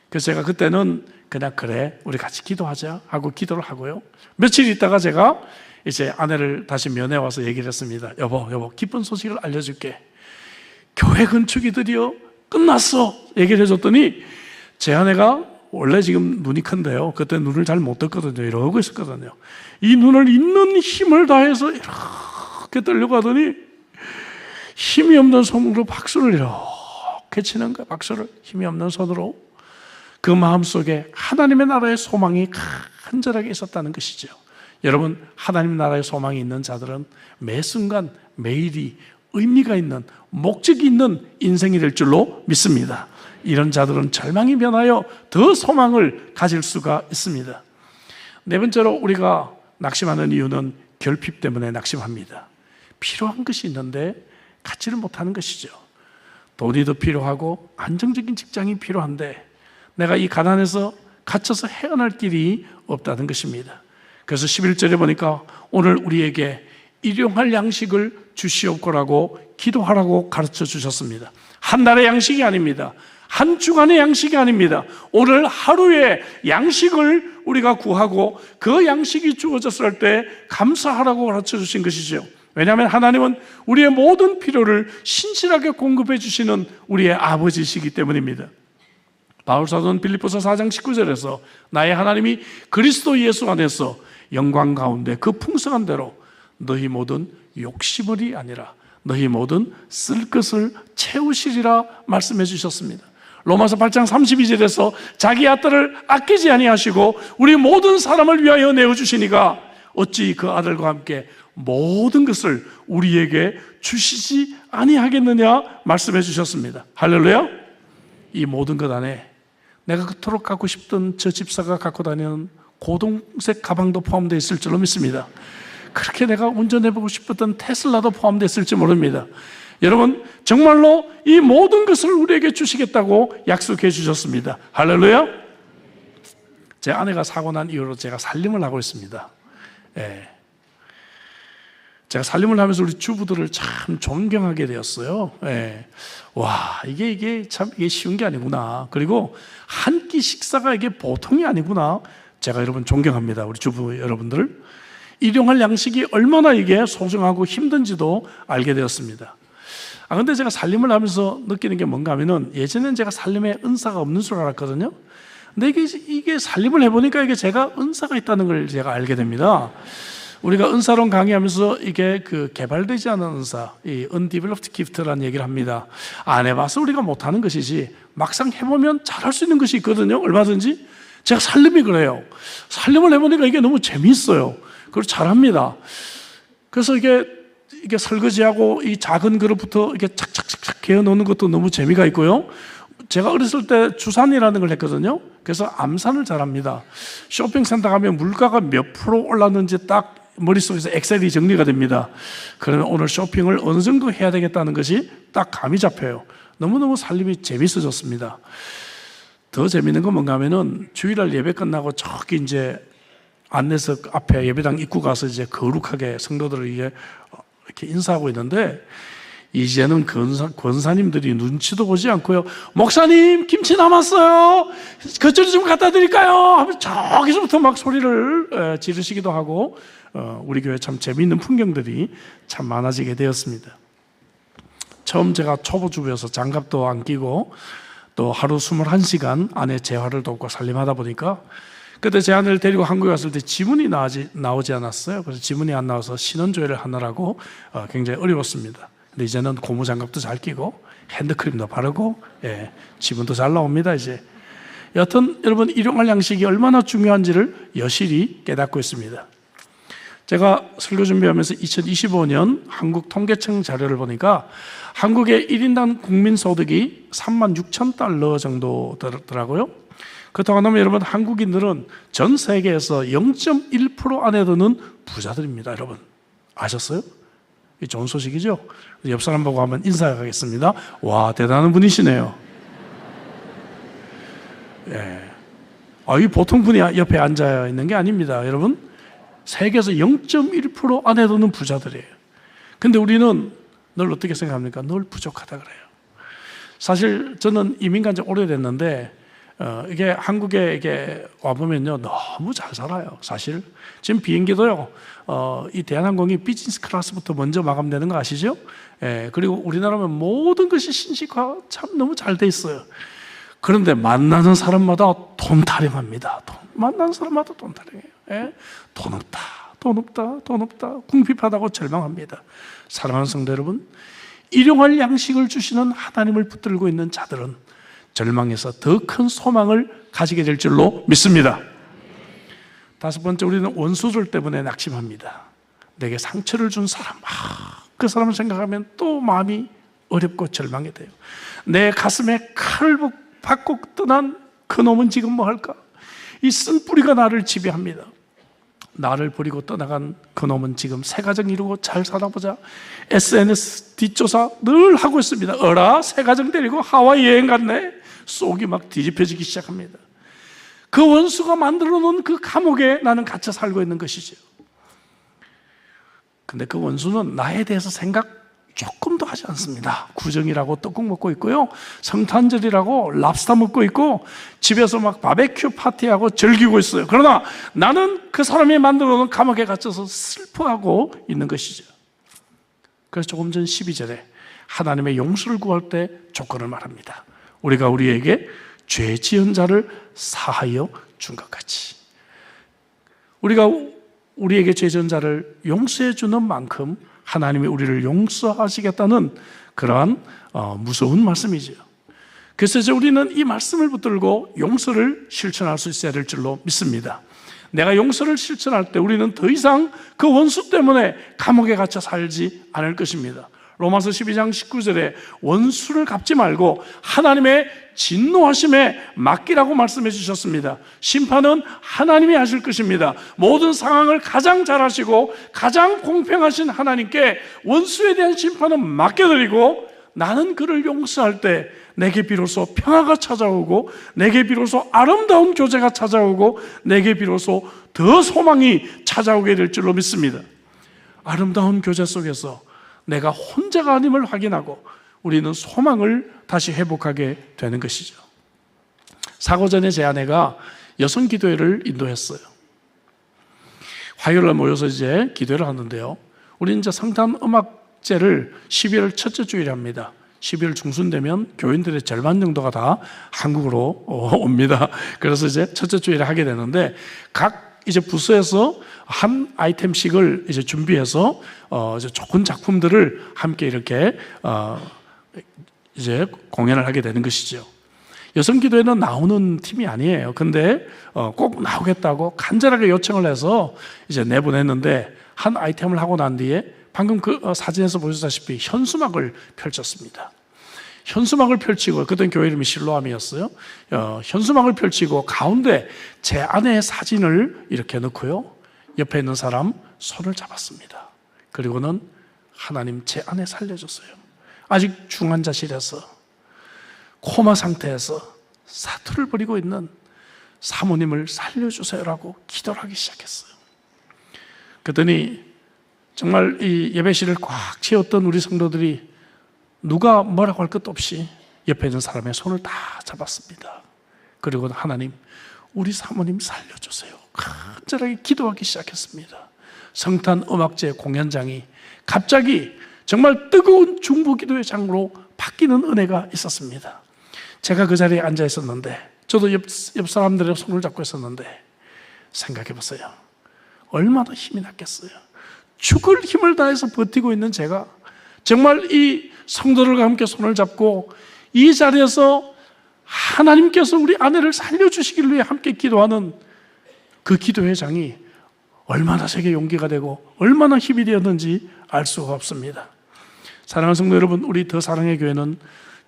Speaker 1: 그래서 제가 그때는 그냥 그래, 우리 같이 기도하자 하고 기도를 하고요, 며칠 있다가 제가 이제 아내를 다시 면회 와서 얘기를 했습니다. 여보, 기쁜 소식을 알려줄게. 교회 건축이 드디어 끝났어. 얘기를 해줬더니 제 아내가 원래 지금 눈이 큰데요, 그때 눈을 잘 못 떴거든요. 이러고 있었거든요. 이 눈을 있는 힘을 다해서 이렇게 떨려고 하더니 힘이 없는 손으로 박수를 이렇게 치는 거야. 박수를 힘이 없는 손으로. 그 마음속에 하나님의 나라의 소망이 간절하게 있었다는 것이죠. 여러분, 하나님 나라의 소망이 있는 자들은 매 순간 매일이 의미가 있는, 목적이 있는 인생이 될 줄로 믿습니다. 이런 자들은 절망이 변하여 더 소망을 가질 수가 있습니다. 네 번째로 우리가 낙심하는 이유는 결핍 때문에 낙심합니다. 필요한 것이 있는데 갖지를 못하는 것이죠. 돈이 더 필요하고 안정적인 직장이 필요한데 내가 이 가난에서 갇혀서 헤어날 길이 없다는 것입니다. 그래서 11절에 보니까 오늘 우리에게 일용할 양식을 주시옵고라고 기도하라고 가르쳐 주셨습니다. 한 달의 양식이 아닙니다. 한 주간의 양식이 아닙니다. 오늘 하루의 양식을 우리가 구하고 그 양식이 주어졌을 때 감사하라고 가르쳐 주신 것이죠. 왜냐하면 하나님은 우리의 모든 필요를 신실하게 공급해 주시는 우리의 아버지이시기 때문입니다. 바울사도는 빌립보서 4장 19절에서 나의 하나님이 그리스도 예수 안에서 영광 가운데 그 풍성한 대로 너희 모든 욕심을이 아니라 너희 모든 쓸 것을 채우시리라 말씀해 주셨습니다. 로마서 8장 32절에서 자기 아들을 아끼지 아니하시고 우리 모든 사람을 위하여 내어주시니가 어찌 그 아들과 함께 모든 것을 우리에게 주시지 아니하겠느냐 말씀해 주셨습니다. 할렐루야. 이 모든 것 안에 내가 그토록 갖고 싶던 저 집사가 갖고 다니는 고동색 가방도 포함되어 있을 줄로 믿습니다. 그렇게 내가 운전해보고 싶었던 테슬라도 포함되어 있을지 모릅니다. 여러분, 정말로 이 모든 것을 우리에게 주시겠다고 약속해 주셨습니다. 할렐루야. 제 아내가 사고 난 이후로 제가 살림을 하고 있습니다. 제가 살림을 하면서 우리 주부들을 참 존경하게 되었어요. 와, 이게 참 쉬운 게 아니구나. 그리고 한 끼 식사가 이게 보통이 아니구나. 제가 여러분 존경합니다. 우리 주부 여러분들. 일용할 양식이 얼마나 이게 소중하고 힘든지도 알게 되었습니다. 근데 제가 살림을 하면서 느끼는 게 뭔가 하면은 예전엔 제가 살림에 은사가 없는 줄 알았거든요. 근데 이게 살림을 해보니까 이게 제가 은사가 있다는 걸 제가 알게 됩니다. 우리가 은사론 강의하면서 이게 그 개발되지 않은 은사, 이 undeveloped gift라는 얘기를 합니다. 안 해봐서 우리가 못하는 것이지 막상 해보면 잘할 수 있는 것이 있거든요. 얼마든지. 제가 살림이 그래요. 살림을 해보니까 이게 너무 재미있어요. 그리고 잘합니다. 그래서 이게 설거지하고 이 작은 그릇부터 이렇게 착착착착 개어 놓는 것도 너무 재미가 있고요. 제가 어렸을 때 주산이라는 걸 했거든요. 그래서 암산을 잘합니다. 쇼핑센터 가면 물가가 몇 프로 올랐는지 딱 머릿속에서 엑셀이 정리가 됩니다. 그러면 오늘 쇼핑을 어느 정도 해야 되겠다는 것이 딱 감이 잡혀요. 너무너무 살림이 재밌어졌습니다. 더 재밌는 건 뭔가 하면은 주일날 예배 끝나고 저기 이제 안내석 앞에 예배당 입구 가서 이제 거룩하게 성도들을 이렇게 인사하고 있는데 이제는 권사님들이 눈치도 보지 않고요. 목사님 김치 남았어요. 그쪽으로 좀 갖다 드릴까요? 하면 저기서부터 막 소리를 지르시기도 하고 우리 교회 참 재미있는 풍경들이 참 많아지게 되었습니다. 처음 제가 초보주부여서 장갑도 안 끼고 또 하루 21시간 아내 재활을 돕고 살림하다 보니까 그때 제 아내를 데리고 한국에 왔을 때 지문이 나오지 않았어요. 그래서 지문이 안 나와서 신원조회를 하느라고 굉장히 어려웠습니다. 근데 이제는 고무장갑도 잘 끼고 핸드크림도 바르고 지문도 잘 나옵니다. 이제 여튼 여러분 일용할 양식이 얼마나 중요한지를 여실히 깨닫고 있습니다. 제가 설교 준비하면서 2025년 한국 통계청 자료를 보니까 한국의 1인당 국민소득이 36,000달러 정도 되더라고요. 그렇다고 하면 여러분 한국인들은 전 세계에서 0.1% 안에 드는 부자들입니다. 여러분 아셨어요? 이 좋은 소식이죠? 옆 사람 보고 한번 인사하겠습니다. 와, 대단한 분이시네요. 이 보통 분이 옆에 앉아 있는 게 아닙니다. 여러분 세계에서 0.1% 안에 드는 부자들이에요. 근데 우리는 늘 어떻게 생각합니까? 늘 부족하다 그래요. 사실 저는 이민 간 지 오래됐는데 이게 한국에 이게 와보면요 너무 잘 살아요. 사실 지금 비행기도요 이 대한항공이 비즈니스 클래스부터 먼저 마감되는 거 아시죠? 그리고 우리나라면 모든 것이 신식화 참 너무 잘 돼 있어요. 그런데 만나는 사람마다 돈 타령합니다. 만나는 사람마다 돈 타령해요. 돈 없다, 돈 없다, 돈 없다, 궁핍하다고 절망합니다. 사랑하는 성도 여러분, 일용할 양식을 주시는 하나님을 붙들고 있는 자들은 절망에서 더 큰 소망을 가지게 될 줄로 믿습니다. 다섯 번째, 우리는 원수들 때문에 낙심합니다. 내게 상처를 준 사람, 그 사람을 생각하면 또 마음이 어렵고 절망이 돼요. 내 가슴에 칼을 받고 떠난 그놈은 지금 뭐 할까? 이 쓴뿌리가 나를 지배합니다. 나를 버리고 떠나간 그놈은 지금 새 가정 이루고 잘 살아보자. SNS 뒷조사 늘 하고 있습니다. 어라, 새 가정 데리고 하와이 여행 갔네. 속이 막 뒤집혀지기 시작합니다. 그 원수가 만들어 놓은 그 감옥에 나는 갇혀 살고 있는 것이죠. 근데 그 원수는 나에 대해서 생각 조금도 하지 않습니다. 구정이라고 떡국 먹고 있고요, 성탄절이라고 랍스터 먹고 있고, 집에서 막 바베큐 파티하고 즐기고 있어요. 그러나 나는 그 사람이 만들어 놓은 감옥에 갇혀서 슬퍼하고 있는 것이죠. 그래서 조금 전 12절에 하나님의 용서를 구할 때 조건을 말합니다. 우리가 우리에게 죄 지은 자를 사하여 준 것 같이, 우리가 우리에게 죄 지은 자를 용서해 주는 만큼 하나님이 우리를 용서하시겠다는 그러한 무서운 말씀이죠. 그래서 이제 우리는 이 말씀을 붙들고 용서를 실천할 수 있어야 될 줄로 믿습니다. 내가 용서를 실천할 때 우리는 더 이상 그 원수 때문에 감옥에 갇혀 살지 않을 것입니다. 로마서 12장 19절에 원수를 갚지 말고 하나님의 진노하심에 맡기라고 말씀해 주셨습니다. 심판은 하나님이 하실 것입니다. 모든 상황을 가장 잘 하시고 가장 공평하신 하나님께 원수에 대한 심판은 맡겨드리고, 나는 그를 용서할 때 내게 비로소 평화가 찾아오고, 내게 비로소 아름다운 교제가 찾아오고, 내게 비로소 더 소망이 찾아오게 될 줄로 믿습니다. 아름다운 교제 속에서 내가 혼자가 아님을 확인하고 우리는 소망을 다시 회복하게 되는 것이죠. 사고 전에 제 아내가 여성 기도회를 인도했어요. 화요일날 모여서 이제 기도회를 하는데요, 우리는 이제 성탄 음악제를 12월 첫째 주일에 합니다. 12월 중순 되면 교인들의 절반 정도가 다 한국으로 옵니다. 그래서 이제 첫째 주일에 하게 되는데, 각 이제 부서에서 한 아이템씩을 이제 준비해서 이제 좋은 작품들을 함께 이렇게 이제 공연을 하게 되는 것이죠. 여성 기도회는 나오는 팀이 아니에요. 근데 꼭 나오겠다고 간절하게 요청을 해서 이제 내보냈는데, 한 아이템을 하고 난 뒤에 방금 그 사진에서 보셨다시피 현수막을 펼쳤습니다. 현수막을 펼치고, 그때 교회 이름이 실로암이었어요. 현수막을 펼치고 가운데 제 아내의 사진을 이렇게 넣고요, 옆에 있는 사람 손을 잡았습니다. 그리고는 하나님 제 아내 살려줬어요. 아직 중환자실에서 코마 상태에서 사투를 벌이고 있는 사모님을 살려주세요라고 기도를 하기 시작했어요. 그랬더니 정말 이 예배실을 꽉 채웠던 우리 성도들이 누가 뭐라고 할 것도 없이 옆에 있는 사람의 손을 다 잡았습니다. 그리고 하나님, 우리 사모님 살려주세요, 간절하게 기도하기 시작했습니다. 성탄 음악제 공연장이 갑자기 정말 뜨거운 중보기도의 장으로 바뀌는 은혜가 있었습니다. 제가 그 자리에 앉아 있었는데, 저도 옆 사람들의 손을 잡고 있었는데, 생각해 보세요. 얼마나 힘이 났겠어요. 죽을 힘을 다해서 버티고 있는 제가 정말 이 성도들과 함께 손을 잡고 이 자리에서 하나님께서 우리 아내를 살려주시길 위해 함께 기도하는 그 기도의 장이 얼마나 제게 용기가 되고 얼마나 힘이 되었는지 알 수가 없습니다. 사랑하는 성도 여러분, 우리 더 사랑의 교회는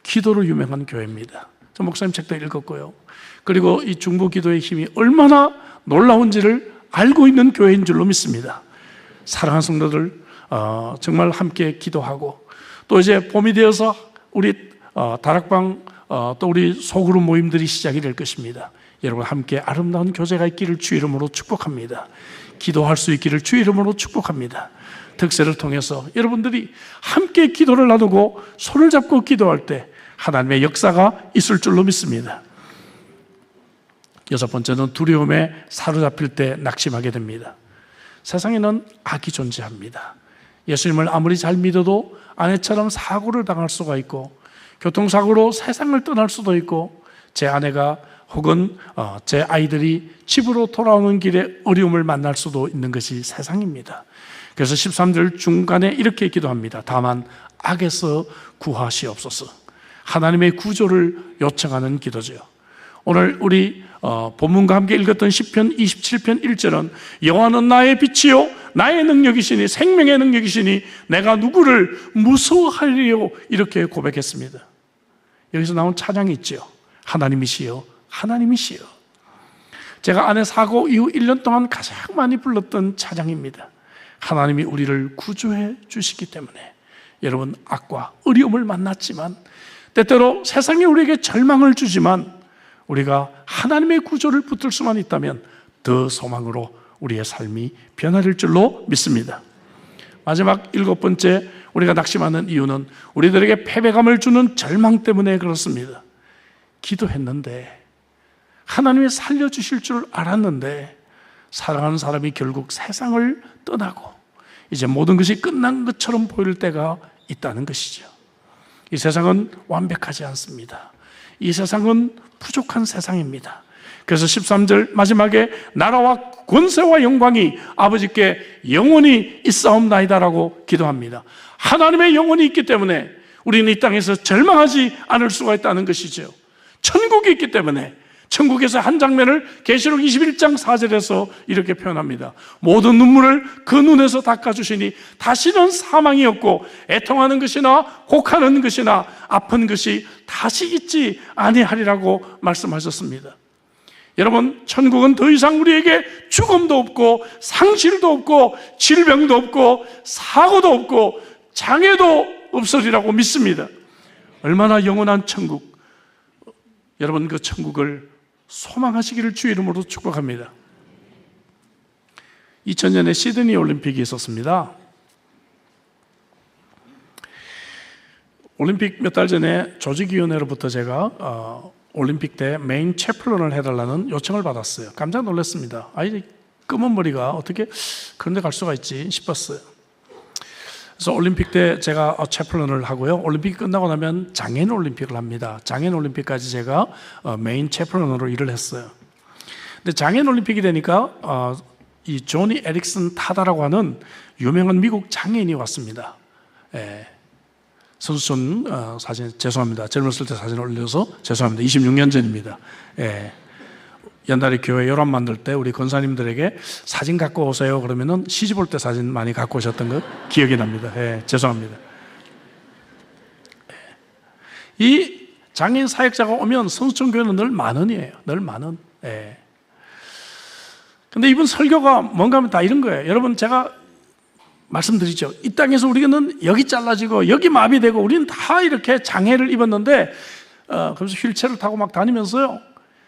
Speaker 1: 기도로 유명한 교회입니다. 저 목사님 책도 읽었고요, 그리고 이 중보 기도의 힘이 얼마나 놀라운지를 알고 있는 교회인 줄로 믿습니다. 사랑하는 성도들, 정말 함께 기도하고, 또 이제 봄이 되어서 우리 다락방 또 우리 소그룹 모임들이 시작이 될 것입니다. 여러분 함께 아름다운 교제가 있기를 주 이름으로 축복합니다. 기도할 수 있기를 주 이름으로 축복합니다. 특세를 통해서 여러분들이 함께 기도를 나누고 손을 잡고 기도할 때 하나님의 역사가 있을 줄로 믿습니다. 여섯 번째는 두려움에 사로잡힐 때 낙심하게 됩니다. 세상에는 악이 존재합니다. 예수님을 아무리 잘 믿어도 아내처럼 사고를 당할 수가 있고, 교통사고로 세상을 떠날 수도 있고, 제 아내가 혹은 제 아이들이 집으로 돌아오는 길에 어려움을 만날 수도 있는 것이 세상입니다. 그래서 13절 중간에 이렇게 기도합니다. 다만 악에서 구하시옵소서. 하나님의 구조를 요청하는 기도죠. 오늘 우리 본문과 함께 읽었던 시편 27편 1절은 여호와는 나의 빛이요 나의 능력이시니 생명의 능력이시니 내가 누구를 무서워하리요 이렇게 고백했습니다. 여기서 나온 찬양이 있죠. 하나님이시여 하나님이시여. 제가 아내 사고 이후 1년 동안 가장 많이 불렀던 찬양입니다. 하나님이 우리를 구조해 주시기 때문에 여러분 악과 어려움을 만났지만 때때로 세상이 우리에게 절망을 주지만 우리가 하나님의 구조를 붙들 수만 있다면 더 소망으로 우리의 삶이 변화될 줄로 믿습니다. 마지막 7번째 우리가 낙심하는 이유는 우리들에게 패배감을 주는 절망 때문에 그렇습니다. 기도했는데 하나님이 살려주실 줄 알았는데 사랑하는 사람이 결국 세상을 떠나고 이제 모든 것이 끝난 것처럼 보일 때가 있다는 것이죠. 이 세상은 완벽하지 않습니다. 이 세상은 부족한 세상입니다. 그래서 13절 마지막에 나라와 권세와 영광이 아버지께 영원히 있사옵나이다라고 기도합니다. 하나님의 영혼이 있기 때문에 우리는 이 땅에서 절망하지 않을 수가 있다는 것이죠. 천국이 있기 때문에 천국에서 한 장면을 계시록 21장 4절에서 이렇게 표현합니다. 모든 눈물을 그 눈에서 닦아주시니 다시는 사망이 없고 애통하는 것이나 곡하는 것이나 아픈 것이 다시 있지 아니하리라고 말씀하셨습니다. 여러분, 천국은 더 이상 우리에게 죽음도 없고 상실도 없고 질병도 없고 사고도 없고 장애도 없으리라고 믿습니다. 얼마나 영원한 천국. 여러분, 그 천국을 소망하시기를 주의 이름으로 축복합니다. 2000년에 시드니 올림픽이 있었습니다. 올림픽 몇 달 전에 조직위원회로부터 제가 올림픽 때 메인 채플런을 해달라는 요청을 받았어요. 깜짝 놀랐습니다. 아이 검은 머리가 어떻게 그런 데 갈 수가 있지 싶었어요. 그래서 올림픽 때 제가 채플런을 하고요. 올림픽이 끝나고 나면 장애인 올림픽을 합니다. 장애인 올림픽까지 제가 메인 채플런으로 일을 했어요. 근데 장애인 올림픽이 되니까 이 조니 에릭슨 타다라고 하는 유명한 미국 장애인이 왔습니다. 예. 선수촌 사진 죄송합니다. 젊었을 때 사진 올려서 죄송합니다. 26년 전입니다. 예. 옛날에 교회 요람 만들 때 우리 권사님들에게 사진 갖고 오세요 그러면은 시집 올 때 사진 많이 갖고 오셨던 거 기억이 납니다. 예, 죄송합니다. 예. 이 장애인 사역자가 오면 선수촌 교회는 늘 10,000원이에요. 늘 10,000원. 예. 근데 이분 설교가 뭔가 하면 다 이런 거예요. 여러분, 제가 말씀드리죠. 이 땅에서 우리는 여기 잘라지고 여기 마비되고 우리는 다 이렇게 장애를 입었는데 그래서 휠체어를 타고 막 다니면서요.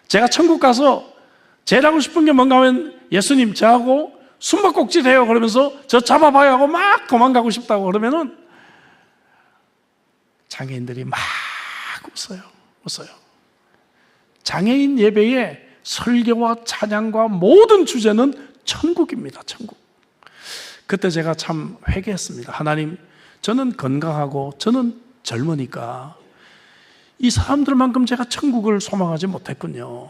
Speaker 1: 제가 천국 가서 제일 하고 싶은 게 뭔가 하면 예수님 저하고 숨바꼭질 해요 그러면서 저 잡아봐요 하고 막 도망가고 싶다고 그러면은 장애인들이 막 웃어요. 장애인 예배의 설교와 찬양과 모든 주제는 천국입니다. 천국. 그때 제가 참 회개했습니다. 하나님, 저는 건강하고 저는 젊으니까 이 사람들만큼 제가 천국을 소망하지 못했군요.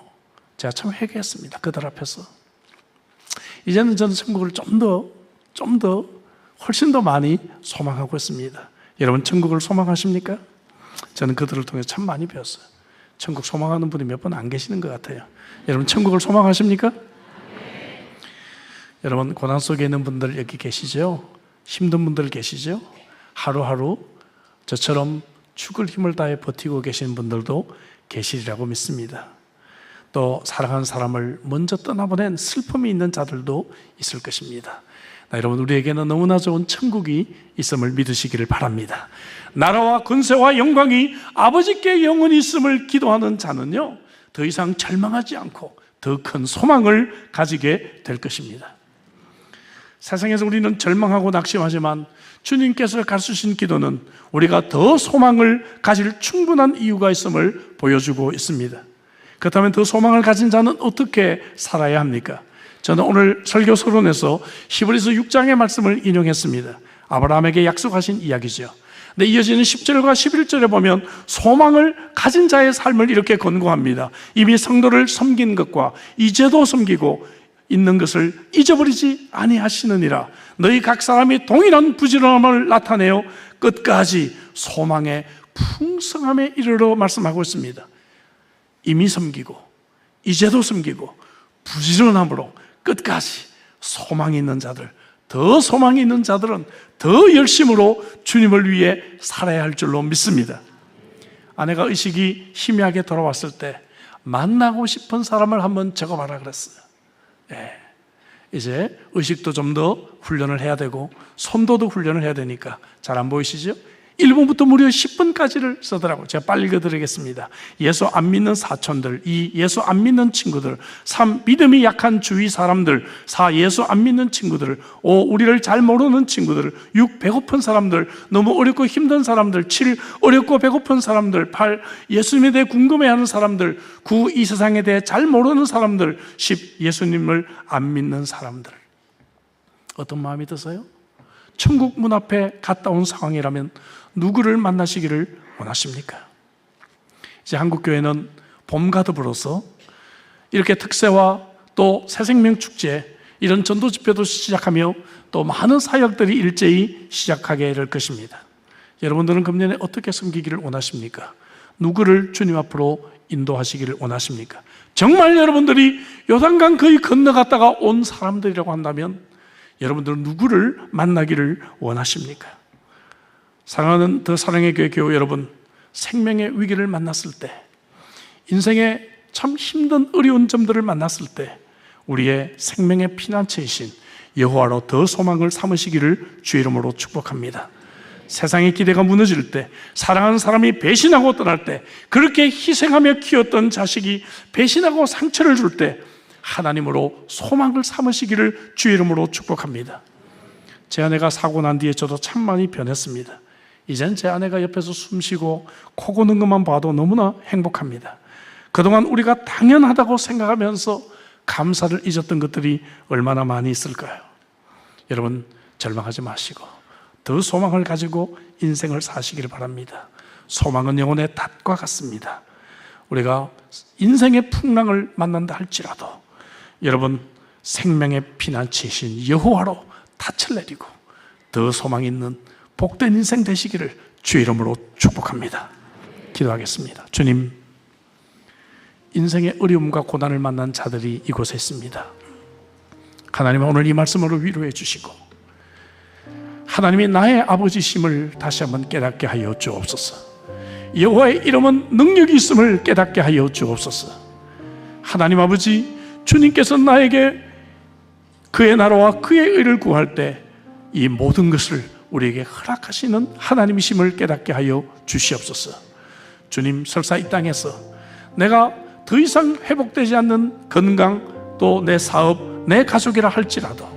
Speaker 1: 제가 참 회개했습니다. 그들 앞에서. 이제는 저는 천국을 좀 더 훨씬 더 많이 소망하고 있습니다. 여러분, 천국을 소망하십니까? 저는 그들을 통해 참 많이 배웠어요. 천국 소망하는 분이 몇 분 안 계시는 것 같아요. 여러분, 천국을 소망하십니까? 여러분, 고난 속에 있는 분들 여기 계시죠? 힘든 분들 계시죠? 하루하루 저처럼 죽을 힘을 다해 버티고 계시는 분들도 계시리라고 믿습니다. 또 사랑하는 사람을 먼저 떠나보낸 슬픔이 있는 자들도 있을 것입니다. 여러분, 우리에게는 너무나 좋은 천국이 있음을 믿으시기를 바랍니다. 나라와 권세와 영광이 아버지께 영원히 있음을 기도하는 자는요, 더 이상 절망하지 않고 더 큰 소망을 가지게 될 것입니다. 세상에서 우리는 절망하고 낙심하지만 주님께서 가르치신 기도는 우리가 더 소망을 가질 충분한 이유가 있음을 보여주고 있습니다. 그렇다면 더 소망을 가진 자는 어떻게 살아야 합니까? 저는 오늘 설교 서론에서 히브리서 6장의 말씀을 인용했습니다. 아브라함에게 약속하신 이야기죠. 근데 이어지는 10절과 11절에 보면 소망을 가진 자의 삶을 이렇게 권고합니다. 이미 성도를 섬긴 것과 이제도 섬기고 있는 것을 잊어버리지 아니하시느니라. 너희 각 사람이 동일한 부지런함을 나타내어 끝까지 소망의 풍성함에 이르러 말씀하고 있습니다. 이미 섬기고 이제도 섬기고 부지런함으로 끝까지 소망이 있는 자들 더 소망이 있는 자들은 더 열심으로 주님을 위해 살아야 할 줄로 믿습니다. 아내가 의식이 희미하게 돌아왔을 때 만나고 싶은 사람을 한번 적어봐라 그랬어요. 이제 의식도 좀 더 훈련을 해야 되고 손도도 훈련을 해야 되니까 잘 안 보이시죠? 1분부터 무려 10분까지를 쓰더라고요. 제가 빨리 읽어드리겠습니다. 예수 안 믿는 사촌들, 2. 예수 안 믿는 친구들, 3. 믿음이 약한 주위 사람들, 4. 예수 안 믿는 친구들, 5. 우리를 잘 모르는 친구들, 6. 배고픈 사람들, 너무 어렵고 힘든 사람들, 7. 어렵고 배고픈 사람들, 8. 예수님에 대해 궁금해하는 사람들, 9. 이 세상에 대해 잘 모르는 사람들, 10. 예수님을 안 믿는 사람들. 어떤 마음이 드세요? 천국 문 앞에 갔다 온 상황이라면 누구를 만나시기를 원하십니까? 이제 한국교회는 봄과 더불어서 이렇게 특세와 또 새생명축제, 이런 전도 집회도 시작하며 또 많은 사역들이 일제히 시작하게 될 것입니다. 여러분들은 금년에 어떻게 섬기기를 원하십니까? 누구를 주님 앞으로 인도하시기를 원하십니까? 정말 여러분들이 요단강 거의 건너갔다가 온 사람들이라고 한다면 여러분들은 누구를 만나기를 원하십니까? 사랑하는 더 사랑의 교회 교우 여러분, 생명의 위기를 만났을 때, 인생의 참 힘든 어려운 점들을 만났을 때 우리의 생명의 피난처이신 여호와로 더 소망을 삼으시기를 주의 이름으로 축복합니다. 세상의 기대가 무너질 때, 사랑하는 사람이 배신하고 떠날 때, 그렇게 희생하며 키웠던 자식이 배신하고 상처를 줄 때 하나님으로 소망을 삼으시기를 주의 이름으로 축복합니다. 제 아내가 사고 난 뒤에 저도 참 많이 변했습니다. 이젠 제 아내가 옆에서 숨쉬고 코 고는 것만 봐도 너무나 행복합니다. 그동안 우리가 당연하다고 생각하면서 감사를 잊었던 것들이 얼마나 많이 있을까요? 여러분, 절망하지 마시고 더 소망을 가지고 인생을 사시기를 바랍니다. 소망은 영혼의 닷과 같습니다. 우리가 인생의 풍랑을 만난다 할지라도 여러분, 생명의 피난처이신 여호와로 닻을 내리고 더 소망 있는 복된 인생 되시기를 주의 이름으로 축복합니다. 기도하겠습니다. 주님, 인생의 어려움과 고난을 만난 자들이 이곳에 있습니다. 하나님, 오늘 이 말씀으로 위로해 주시고 하나님이 나의 아버지심을 다시 한번 깨닫게 하여 주옵소서. 여호와의 이름은 능력이 있음을 깨닫게 하여 주옵소서. 하나님 아버지, 주님께서 나에게 그의 나라와 그의 의를 구할 때 이 모든 것을 우리에게 허락하시는 하나님이심을 깨닫게 하여 주시옵소서. 주님, 설사 이 땅에서 내가 더 이상 회복되지 않는 건강, 또 내 사업, 내 가족이라 할지라도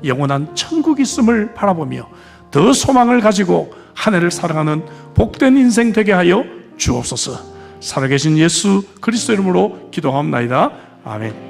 Speaker 1: 영원한 천국이 있음을 바라보며 더 소망을 가지고 한 해를 살아가는 복된 인생 되게 하여 주옵소서. 살아계신 예수 그리스도 이름으로 기도하옵나이다. 아멘.